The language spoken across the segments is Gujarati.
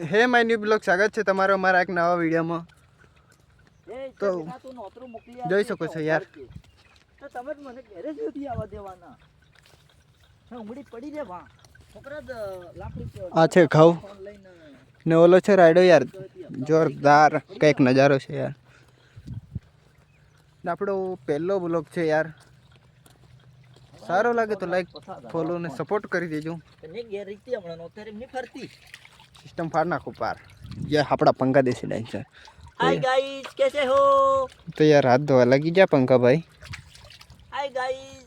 હે માય ન્યુ બ્લોગ, સ્વાગત છે તમારો અમારા એક નવા વિડીયોમાં. તો જોઈ શકો છો યાર, તો તમે મને ઘરે જ નથી આવવા દેવાના. ઉંગળી પડી રે વા છોકરા લાકડી આ છે ઘઉં ને ઓલો છે રાયડો. યાર જોરદાર કંઈક નજારો છે યાર. આપણો પહેલો બ્લોગ છે યાર. સારો લાગે તો લાઈક, ફોલો ને સપોર્ટ કરી દેજો. સિસ્ટમ ફાડ નાખો પાર. ये આપણા पंखा देसी लाइन से. हाय गाइस, कैसे हो? तो यार हाथ धोवा लगी जा पंखा भाई. हाय गाइस,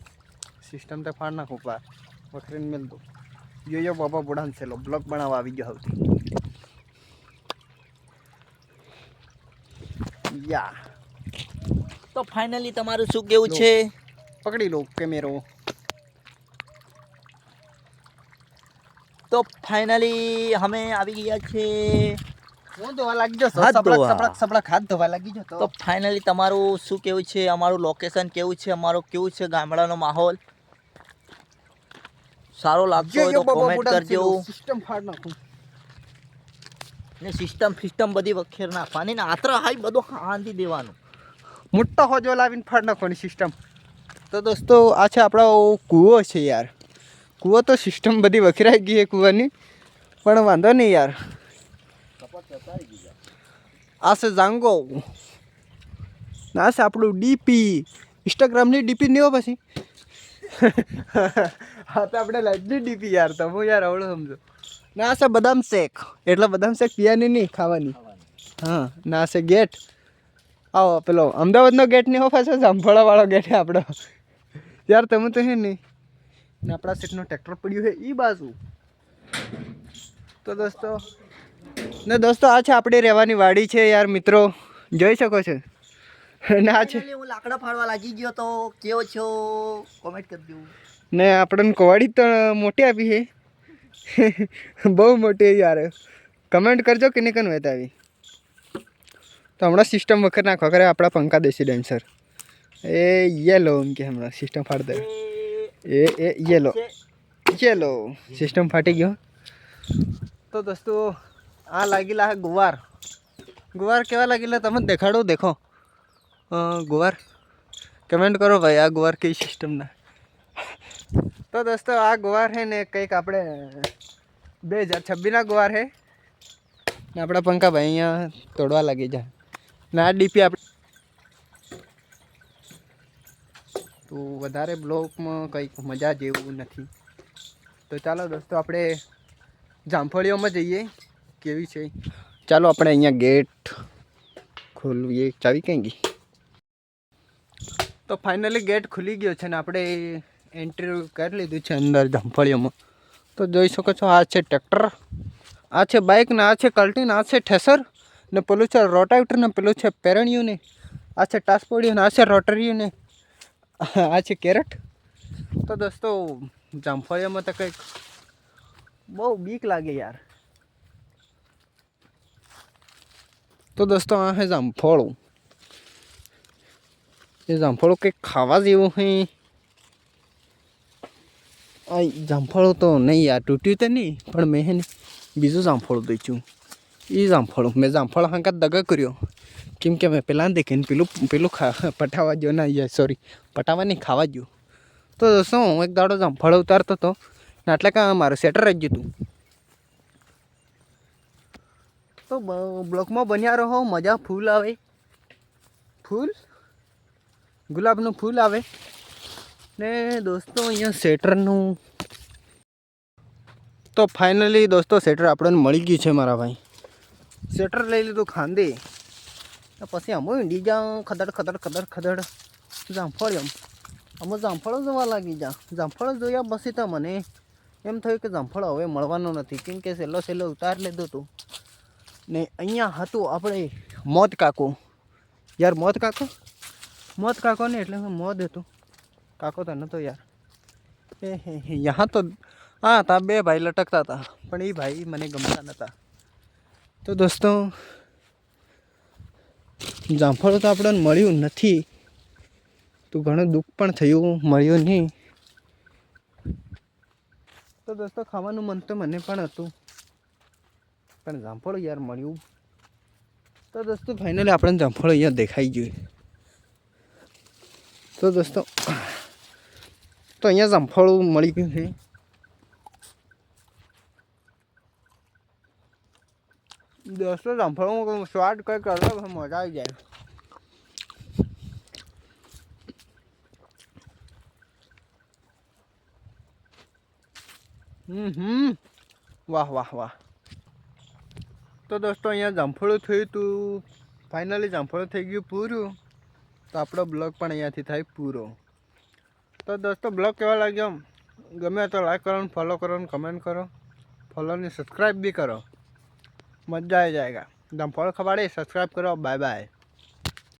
सिस्टम तो फाड़ नाखो पार. वखरीन मिल दो. यो बाबा बुढ़ान से लो ब्लॉग बनावा આવી ગયો હતી. યા તો ફાઇનલી તમારું શું કેવું છે? પકડી લો કેમેરો. તો ફાઇનલી અમે આવી ગયા છે. હું ધોવા લાગી ગયો. સબળક હાથ ધોવા લાગી ગયો. તો ફાઇનલી તમારું શું કેવું છે? અમારું લોકેશન કેવું છે? અમારું કેવું છે ગામડાનો માહોલ? સારો લાગતો હોય તો કોમેન્ટ કરજો. સિસ્ટમ ફાડ નાખું ને સિસ્ટમ બધી વખેર નાખવાની ને આતરા હાઈ બધું હાંધી દેવાનું. મોટો હોજો લાવીને ફાડ નાખવાની સિસ્ટમ. તો દોસ્તો આ છે આપણો કૂવો છે યાર. કૂવો તો સિસ્ટમ બધી વખરાઈ ગઈ છે કૂવાની, પણ વાંધો નહીં યાર. આ છે જાંગો. આ છે આપણું ડીપી. ઇન્સ્ટાગ્રામની ડીપી નહીં હો પછી. હા તો આપણે લાઈટની ડીપી યાર. તમે યાર અવળો સમજો. ના આ છે બદામ શેક. એટલે બદામ શેક પીવાની નહીં, ખાવાની. હા ના છે ગેટ. આવો પેલો અમદાવાદનો ગેટ નહીં હો પાછો, જામફળાવાળો ગેટ છે આપણો યાર. તમે તો હે નહીં ને આપણા સીટનો ટ્રેક્ટર પડ્યું છે એ બાજુ. તો દોસ્તો આ છે આપણી રહેવાની વાડી છે યાર. મિત્રો જોઈ શકો છો. ને આ છે હું લાકડા ફાડવા લાગી ગયો તો કેવો છો કોમેન્ટ કરજો. ને આપણને કોવાડી તો મોટી આપી છે. બહુ મોટી યાર. કમેન્ટ કરજો કે નહીં કન વેતાવી. તો હમણાં સિસ્ટમ વખત નાખો કરે આપણા પંખા દેશી ડેન્સર. એ યેલો એમ કે હમણાં સિસ્ટમ ફાડી દે. એ યેલો સિસ્ટમ ફાટી ગયો. તો દોસ્તો આ લાગેલા હે ગુવાર. ગુવાર કેવા લાગેલા તમે દેખાડો. દેખો ગુવાર કમેન્ટ કરો ભાઈ. આ ગુવાર કઈ સિસ્ટમના. તો દોસ્તો આ ગુવાર છે ને કંઈક આપણે 2026ના ગુવાર છે ને આપણા પંખા ભાઈ અહીંયા તોડવા લાગી જાય. ને આ ડીપી આપણે તો વધારે બ્લોકમાં કંઈક મજા જેવું નથી. તો ચાલો દોસ્તો આપણે જામફળીઓમાં જઈએ કેવી છે. ચાલો આપણે અહીંયા ગેટ ખોલવીએ. ચાવી ક્યાં ગઈ? તો ફાઇનલી ગેટ ખુલી ગયો છે ને આપણે એન્ટ્રી કરી લીધું છે અંદર જામફળીઓમાં. તો જોઈ શકો છો આ છે ટ્રેક્ટર, આ છે બાઇક ને આ છે કલ્ટી ને આ છે ઠેસર ને પેલું છે રોટાવેટર ને પેલું છે પેરણિયું ને આ છે ટાસપોડિયું ને આ છે રોટરિયું ને આ છે કેરેટ. તો દોસ્તો જામફળીઓમાં તો કંઈક બહુ બીક લાગે યાર. તો દોસ્તો આ છે જામફળું. એ જામફળું કંઈક ખાવા જેવું છે. આ જામફળું તો નહીં યાર, તૂટ્યું તો નહીં, પણ મેં હે ને બીજું જામફળું દઈશું. એ જામફળું મેં જામફળ હાંકાત દગા કર્યો કેમ કે મેં પેલા દેખીને પેલું પટાવા ગયો ના યાર, સોરી પટાવા નહીં ખાવા ગયો. તો દોસ્તો હું એક દાડો જામફળ ઉતારતો હતો ને એટલે કાં મારું સેટર રહી ગયું હતું. તો બ્લોકમાં બન્યા રહો, મજા ફૂલ આવે. ફૂલ ગુલાબનું ફૂલ આવે ને દોસ્તો અહીંયા સેટરનું. તો ફાઇનલી દોસ્તો સેટર આપણને મળી ગયું છે મારા ભાઈ. સેટર લઈ લીધું ખાંદે. પછી અમે ઈંડી જા ખદડ જામફળ અમે જામફળો જોવા લાગી જા. જામફળો જોયા પછી તો મને એમ થયું કે જામફળ હવે મળવાનો નથી, કેમ કે સહેલો ઉતાર લીધો હતું ને અહીંયા હતું આપણે મોત કાકો. યાર મોત કાકો ને એટલે મોદ હતું, કાકો તો નહોતો યાર. યહાં તો હા હતા બે ભાઈ લટકતા હતા, પણ એ ભાઈ મને ગમતા નહોતા. તો દોસ્તો જામફળ તો આપણને મળ્યું નથી, તો ઘણું દુઃખ પણ થયું, મળ્યું નહીં. તો દોસ્તો ખાવાનું મન તો મને પણ હતું, પણ જામફળ યાર મળ્યું. તો દોસ્તો ફાઇનલી આપણને જામફળ અહીંયા દેખાઈ ગયું. તો દોસ્તો તો અહીંયા જામફળ મળી ગયું છે. દોસ્તો જામફળમાં સ્વાદ કંઈક અલગ મજા આવી જાય. વાહ વાહ વાહ. તો દોસ્તો અહીંયા જામફળું થયું હતું. ફાઇનલી જામફળું થઈ ગયું પૂરું. તો આપણો બ્લોગ પણ અહીંયાથી થાય પૂરો. તો દોસ્તો બ્લોગ કેવા લાગ્યો ગમે તો લાઈક કરો, ફોલો કરો, કમેન્ટ કરો, ફોલો ને સબસ્ક્રાઈબ બી કરો. મજા આવી જાયગા. જામફળ ખવાડે સબસ્ક્રાઈબ કરો. Bye bye.